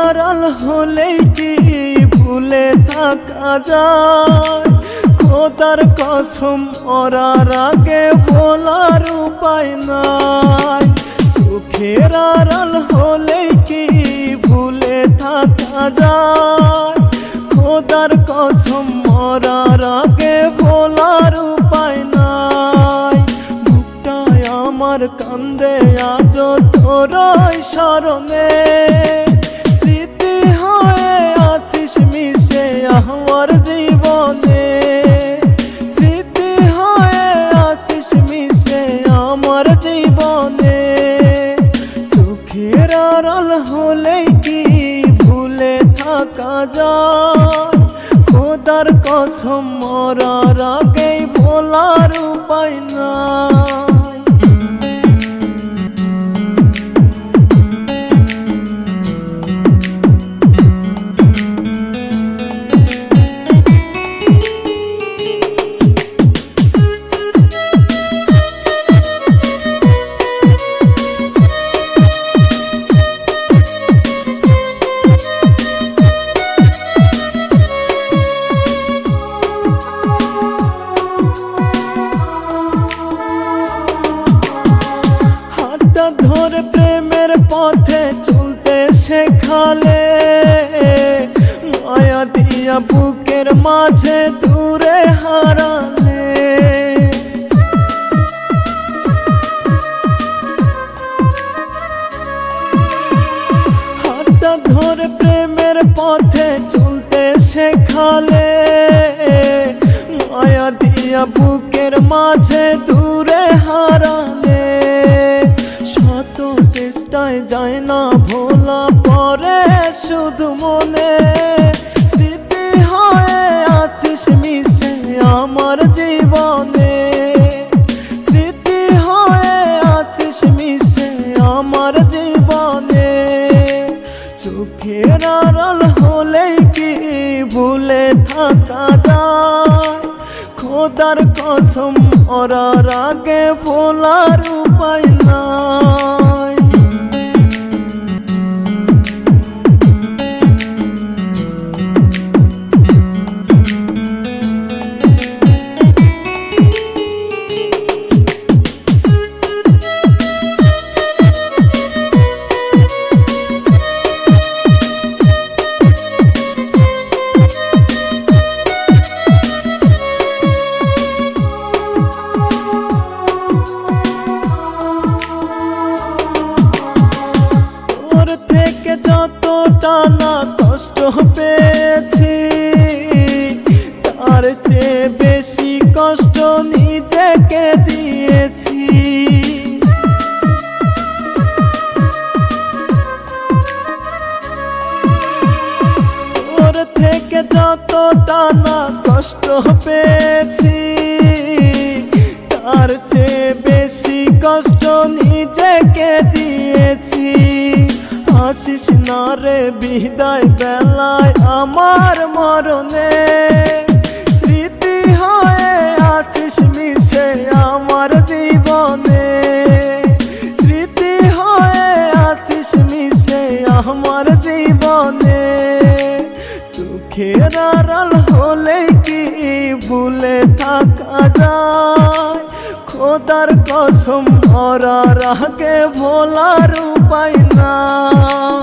আড়াল হলেই কি ভুলে থাকা যায়? খোদার কসম মরার আগে বলার উপায় নাই। চোখের আড়াল হলেই কি ভুলে থাকা যায়? খোদার কসম মরার আগে বলার উপায় নাই। বুকটায় আমার কান্দে আজ তোরই স্মরণে, স্মৃতি হয়ে আসিস মিশে আমার জীবনে। স্মৃতি হয়ে আসিস মিশে আমার জীবনে। চোখের আড়াল হলেই কি ভুলে থাকা যায়? খোদার কসম মরার আগেই বলার উপায় নাই। ধরে প্রেমের পথে চলতে শেখালে, মায়া দিয়া বুকের মাঝে দূরে হারালে। হাতটা ধরে প্রেমের পথে চলতে শেখালে, মায়া দিয়া বুকের মাঝে দূরে হারালে। শত চেষ্টায় যায় না ভোলা পরে শুধু মনে। স্মৃতি হয়ে আসিস মিশে আমার জীবনে। স্মৃতি হয়ে আসিস মিশে আমার জীবনে। চোখের আড়াল হলেই কি ভুলে থাকা যায়? খোদার কসম মরার আগে বলার উপায় নাই। যতটা না কষ্ট পেয়েছি, তার চেয়ে বেশি কষ্ট নিজেকে দিয়েছি। তোর থেকে যতটা না কষ্ট পেয়েছি, তার চেয়ে বেশি কষ্ট নিজেকে দিয়েছি। আসিস না রে বিদায় বেলায় আমার মরণে। স্মৃতি হয়ে আসিস মিশে আমার জীবনে। স্মৃতি হয়ে আসিস মিশে আমার জীবনে। চোখের আড়াল হলেই কি ভুলে থাকা যায়? খোদার কসম মরার আগে ভোলার উপায় নাই।